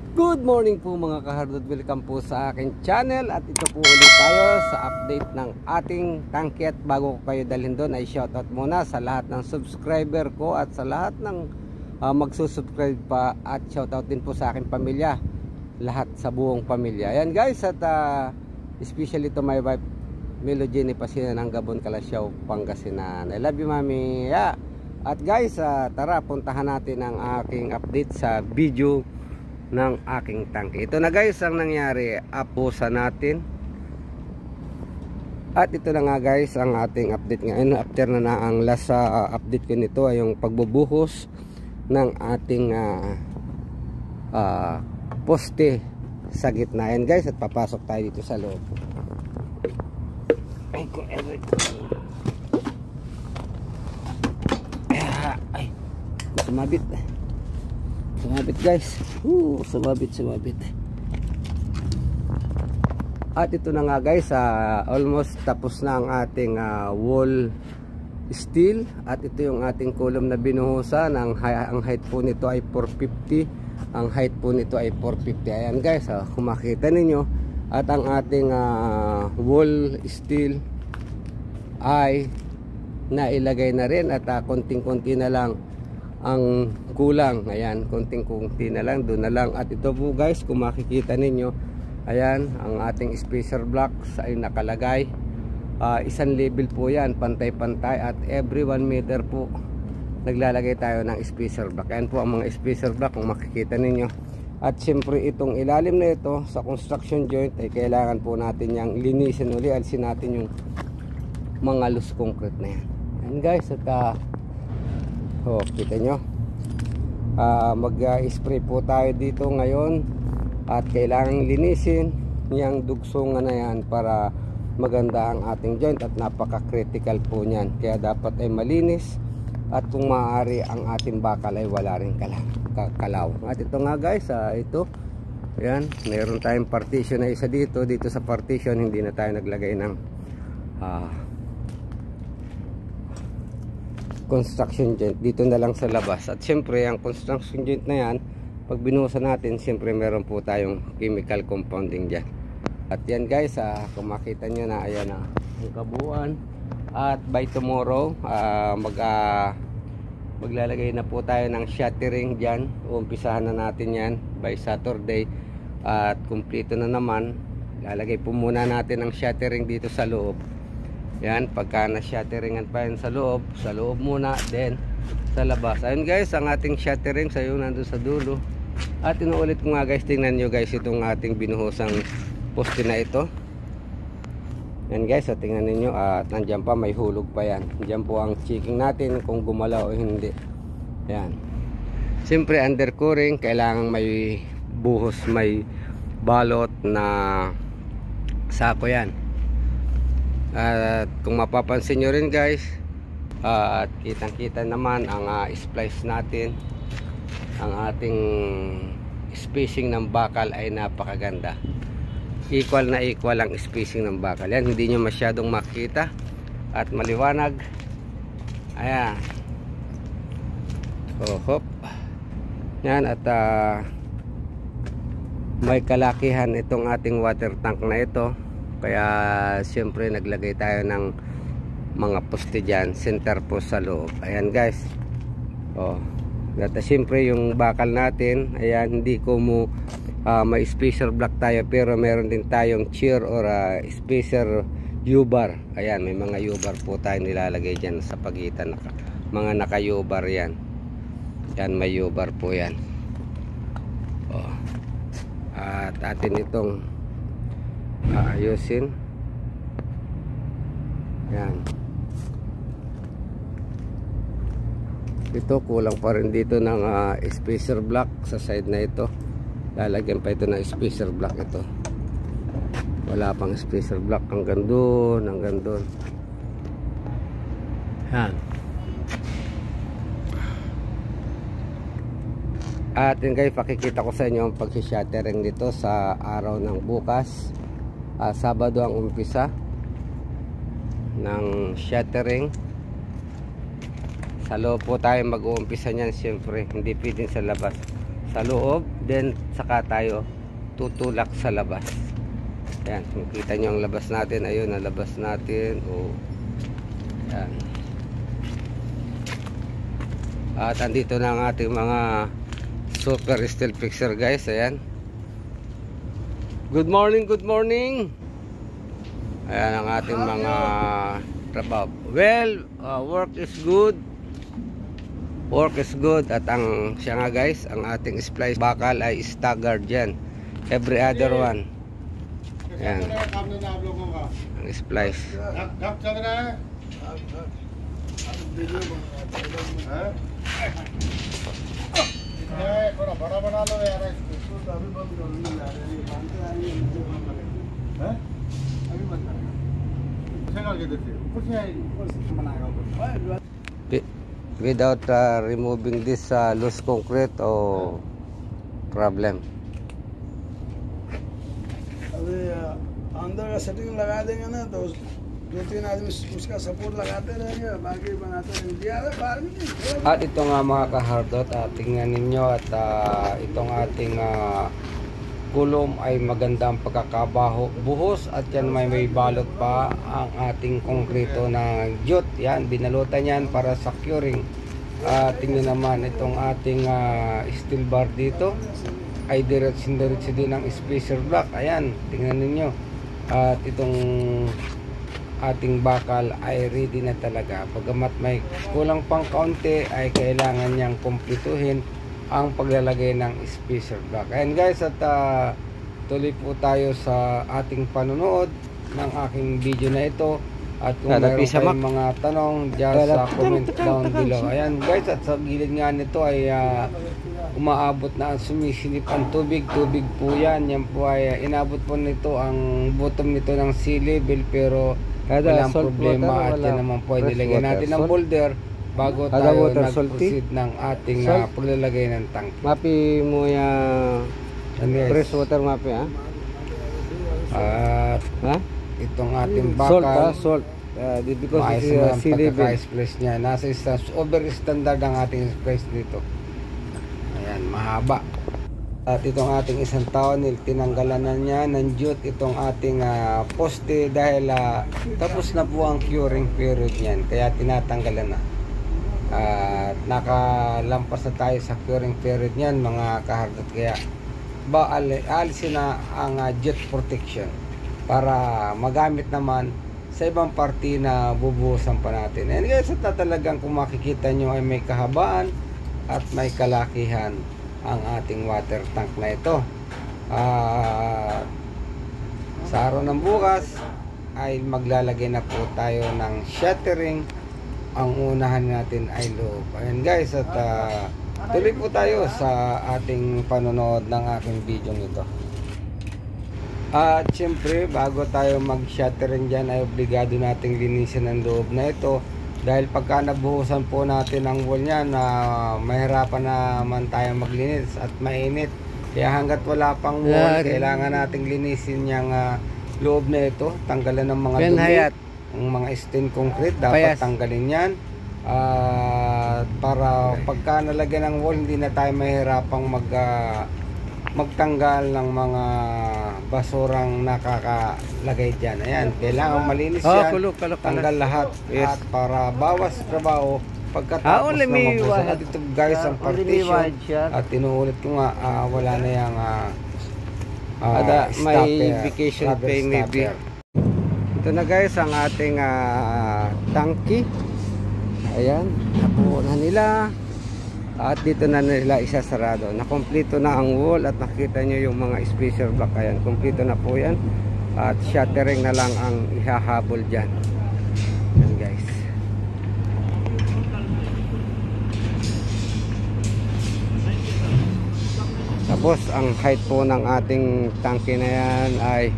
Good morning po mga kahardod, welcome po sa aking channel. At ito po ulit tayo sa update ng ating tangke. At bago ko kayo dalhin doon ay shoutout muna sa lahat ng subscriber ko at sa lahat ng magsusubscribe pa. At shoutout din po sa aking pamilya, lahat sa buong pamilya. Ayan guys, at especially to my wife Melogene Pasina ng Gabon, Calasiao, Pangasinan. I love you mami. Yeah. At guys, tara puntahan natin ang aking update sa video ng aking tangke. Ito na guys ang nangyari, apusa natin. At ito na nga guys ang ating update ngayon. After na ang last update ko nito ay yung pagbubuhos ng ating poste sa gitna. Yan guys, at papasok tayo dito sa loob. Ay, sumabit guys. Sumabit. At ito na nga guys, almost tapos na ang ating wall steel. At ito yung ating column na binuhusan. Ang height po nito ay 450. Ang height po nito ay 450. Ayan guys, kung makita ninyo. At ang ating wall steel ay nailagay na rin. At konting-konti na lang ang kulang. Ayan, konting-konti na lang, doon na lang. At ito po guys, kung makikita ninyo, ayan, ang ating spacer blocks ay nakalagay. Isang level po yan, pantay-pantay. At every 1 meter po naglalagay tayo ng spacer block. Ayan po ang mga spacer block kung makikita ninyo. At siyempre itong ilalim na ito sa construction joint ay kailangan po natin yung linisin uli. Alisin natin yung mga loose concrete na yan. Ayan guys, at kita nyo, mag-spray po tayo dito ngayon. At kailangan linisin yung dugsungan na yan para maganda ang ating joint. At napaka-critical po nyan, kaya dapat ay malinis. At kung maaari ang ating bakal ay wala rin kalaw. At ito nga guys, ito, ayan, meron tayong partition na isa dito. Dito sa partition hindi na tayo naglagay ng construction joint, dito na lang sa labas. At syempre ang construction joint na yan, pag binuhusan natin, syempre meron po tayong chemical compounding dyan. At yan guys, kung makita nyo na, ayan ang kabuuan. At by tomorrow, maglalagay na po tayo ng shuttering dyan. Umpisahan na natin yan by Saturday. At kumpleto na naman, lalagay po muna natin ang shuttering dito sa loob. Yan, pagka na-shutteringan pa yan sa loob muna, then sa labas. Ayun guys, ang ating shuttering sa yung nandun sa dulo. At inuulit ko nga guys, tingnan nyo guys itong ating binuhusang poste na ito. Yan guys, tingnan ninyo, at nandyan pa, may hulog pa yan. Nandyan po ang checking natin kung gumalaw o hindi. Yan, siyempre undercuring, kailangan may buhos, may balot na sako yan. At kung mapapansin nyo rin guys, at kitang kita naman ang splice natin. Ang ating spacing ng bakal ay napakaganda. Equal na equal ang spacing ng bakal. Yan, hindi nyo masyadong makita at maliwanag. Ayan, hop. Yan, at may kalakihan itong ating water tank na ito. Kaya siyempre naglagay tayo ng mga poste dyan, center post sa loob. Ayan guys, at siyempre yung bakal natin, ayan, hindi ko may spacer block tayo, pero meron din tayong chair or spacer U-bar. Ayan, may mga U-bar po tayo nilalagay dyan sa pagitan, mga naka U-bar yan. Yan, may U-bar po yan. At atin itong ayusin. Yan, ito kulang pa rin dito ng spacer block sa side na ito. Lalagyan pa ito ng spacer block. Ito wala pang spacer block hanggang doon. Yan. At yun guys, pakikita ko sa inyo ang pag-shattering dito sa araw ng bukas. Sabado ang umpisa ng shattering. Sa loob po tayo mag-uumpisa niyan, siyempre hindi pwedeng sa labas. sa loob, then saka tayo tutulak sa labas. Ayan, kung kita nyo ang labas natin, ayun ang labas natin. Ayan. At andito na ang ating mga super steel fixer guys. Ayan. Good morning, good morning. Ayan ang ating mga trabaho. Well, work is good. Work is good. At ang siya nga guys, ang ating splice bakal ay staggered yan. Every other one. Ayan. Ang splice. Without removing this loose concrete or problem. अभी अंदर का सेटिंग लगा देंगे ना तो 2-3 आदमी उसका सपोर्ट लगाते रहेंगे, बाकी बनाते रहेंगे। At ito nga mga kahardot, tingnan ninyo at itong ating kulom ay magandang pagkakabaho buhos at yan may balot pa ang ating konkreto ng jute. Yan, binalutan yan para sa curing. Tingnan naman itong ating steel bar dito ay diretso din ang spacer block. Ayan, tingnan ninyo. At itong ating bakal ay ready na talaga. Pagamat may kulang pang kaunti ay kailangan niyang kumpletuhin ang paglalagay ng spacer block. Ayan guys, at tuloy po tayo sa ating panonood ng aking video na ito. At kung mayroon kayong mga tanong dyan sa comment down below. Ayan guys, at sa gilid nga nito ay umaabot na ang sumisilip ang tubig po yan. Yan po ay inabot po nito ang bottom nito ng sea level, pero walang problema at yan naman po ay nilagyan natin ng boulder bago tayo nag-proceed ng ating paglalagay ng tank. Mapi mo yung fresh water mapi at itong ating bakal salt because maayos it's na ang sea level. pagkaka-splash niya. Nasa over standard ang ating splash dito. Ayan, mahaba. At itong ating isang taon, tinanggalan na niya ng jute itong ating poste dahil tapos na po ang curing period niyan, kaya tinatanggalan na. At nakalampas na tayo sa curing period niyan mga kahardot, kaya alisin na ang jute protection para magamit naman sa ibang parte na bubuhusan pa natin. And guys, at talagang kung makikita nyo ay may kahabaan at may kalakihan ang ating water tank na ito. Sa araw ng bukas ay maglalagay na po tayo ng shuttering. Ang unahan natin ay loob. Ayan guys, at tuloy po tayo sa ating panonood ng aking video nito. At syempre, bago tayo mag-shuttering dyan ay obligado nating linisin ang loob na ito. Dahil pagka nabuhusan po natin ang wall niya na mahirapan naman tayo maglinis at mainit. Kaya hanggat wala pang wall, kailangan nating linisin yung loob na ito. Tanggalan ng mga dumi, ang mga stain concrete, dapat tanggalin yan. Para pagka nalagyan ng wall, hindi na tayo mahirapang magtanggal ng mga basurang nakakalagay dyan. Ayan, kailangan malinis yan, tanggal lahat. At para bawas trabaho pagkatapos na magbusan. At ito guys ang partition, at tinuulit ko nga, wala na yung may vacation pay maybe. Ito na guys ang ating tangki. Ayan, nabuo na nila. At dito na nila isasarado. Nakompleto na ang wall at nakita nyo yung mga spacer block. Ayan, kompleto na po yan. At shuttering na lang ang ihahabol dyan. Ayan guys. Tapos ang height po ng ating tangke na yan ay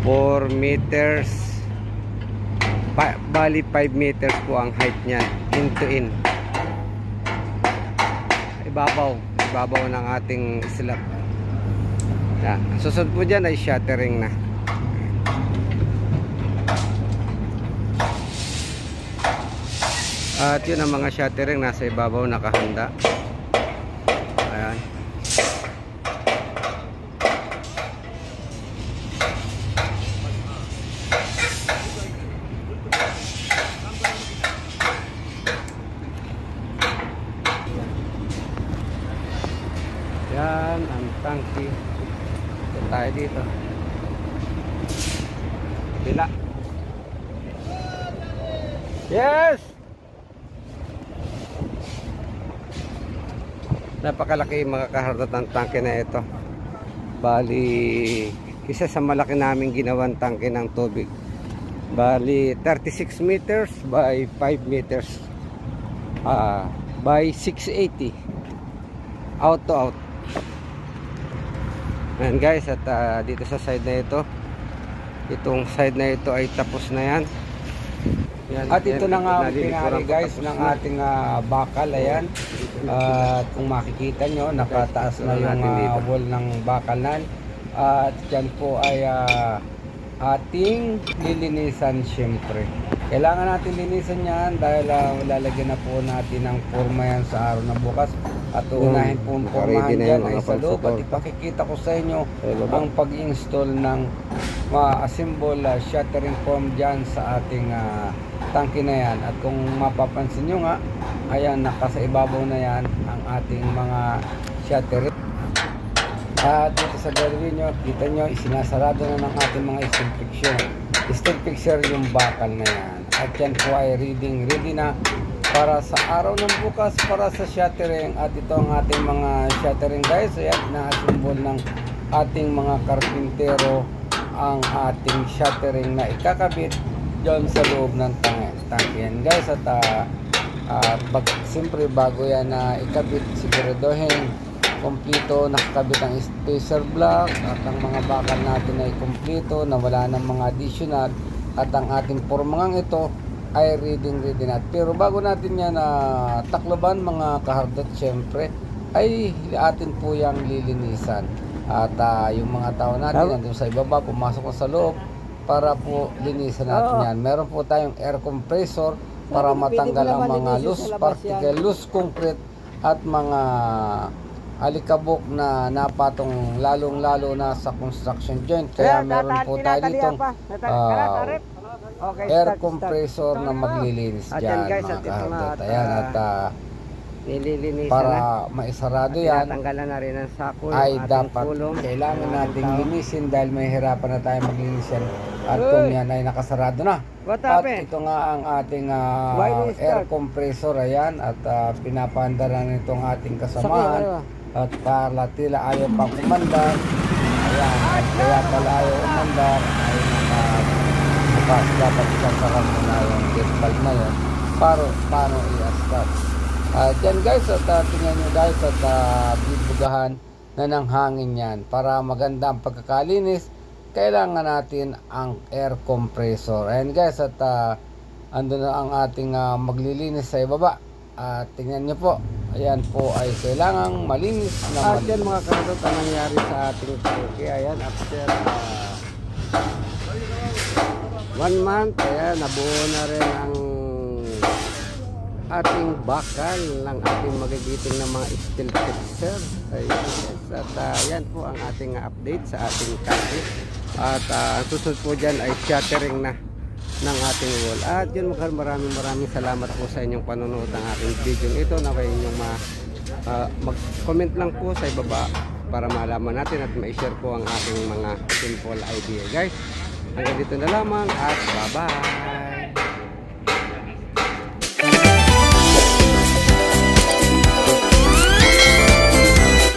4 meters. Bali 5 meters po ang height niyan, in to in. Ibabaw ng ating slab. Yeah. Susunod po dyan ay shuttering na. At yun ang mga shattering nasa ibabaw nakahanda. Ayan. Yan ang tangke. Ito tayo dito. Bila. Yes! Napakalaki makakaharap ng tangke na ito. Bali, isa sa malaki naming ginawang tangke ng tubig. Bali, 36 meters by 5 meters by 680. Out to out. Ayan guys, at dito sa side na ito, itong side na ito ay tapos na yan. At ito na nga pinari guys ng ating bakal. Ayan, kung makikita nyo, nakataas na yung wall ng bakalan. At yan po ay ating lilinisan. Syempre kailangan natin linisan yan dahil lalagyan na po natin ng forma yan sa araw na bukas. At unahin po ang formahan dyan ay sa loob. At ipakikita ko sa inyo ang pag-install ng assemble shattering form dyan sa ating tangke na yan. At kung mapapansin nyo nga, ayan, nakasa ibabaw na yan ang ating mga shattering. At dito sa gawin nyo, kita nyo, isinasarado na ng ating mga steel fixture. Steel fixture yung bakal na yan. At yan po ay ready na para sa araw ng bukas, para sa shattering. At ito ang ating mga shattering guys. Ayan, na-assemble ng ating mga karpintero ang ating shattering na ikakabit dyan sa loob ng tangke yan guys. At siyempre bago yan na ikabit, siguraduhin kompleto nakakabit ang spacer block at ang mga bakal natin ay kompleto, na wala ng mga additional, at ang ating pormangang ito ay ready na. Pero bago natin yan takloban mga kahardot, syempre ay atin po yung lilinisan. At yung mga tao natin nandun sa ibaba, pumasok na sa loob para po linisan natin yan. Meron po tayong air compressor para matanggal ang mga loose particle, loose concrete at mga alikabok na napatong, lalong-lalo na sa construction joint. Kaya meron po tayo ditong air compressor na maglilinis dyan mga kahardot. Ayan, at para maisarado yan Tanggalan na rin ang sako, ay dapat kailangan nating linisin dahil may hirapan na tayo maglinis yan. At kung yan ay nakasarado na. At ito nga ang ating air compressor. Ayan, at pinapandara na itong ating kasamahan. At para tila ayaw pang umandar. Ayan, kaya pala ayaw umandar ay nakabukas. Dapat isasaran mo na yung gate valve na yun paano i-start. Dyan guys, at tingnan nyo guys, at bibugahan na ng hangin yan. Para maganda ang pagkakalinis, kailangan natin ang air compressor. Ayan guys, at ando na ang ating maglilinis sa ibaba. Tingnan nyo po, ayan po ay kailangang malinis na malinis. At yan mga kahardot, ang nangyari sa ating tangke. Ayan, after 1 month, ayan, nabuo na rin ang ating bakal ng ating magigiting ng mga steel fixer. Ayan, yes. At yan po ang ating update sa ating tangke. At ang susunod po dyan ay shattering na ng ating wall. At yun, maraming salamat po sa inyong panonood ng ating video ito. Naway inyong mag-comment lang po sa ibaba para malaman natin at ma-share po ang ating mga simple idea guys. Hanggang dito na lamang at bye-bye.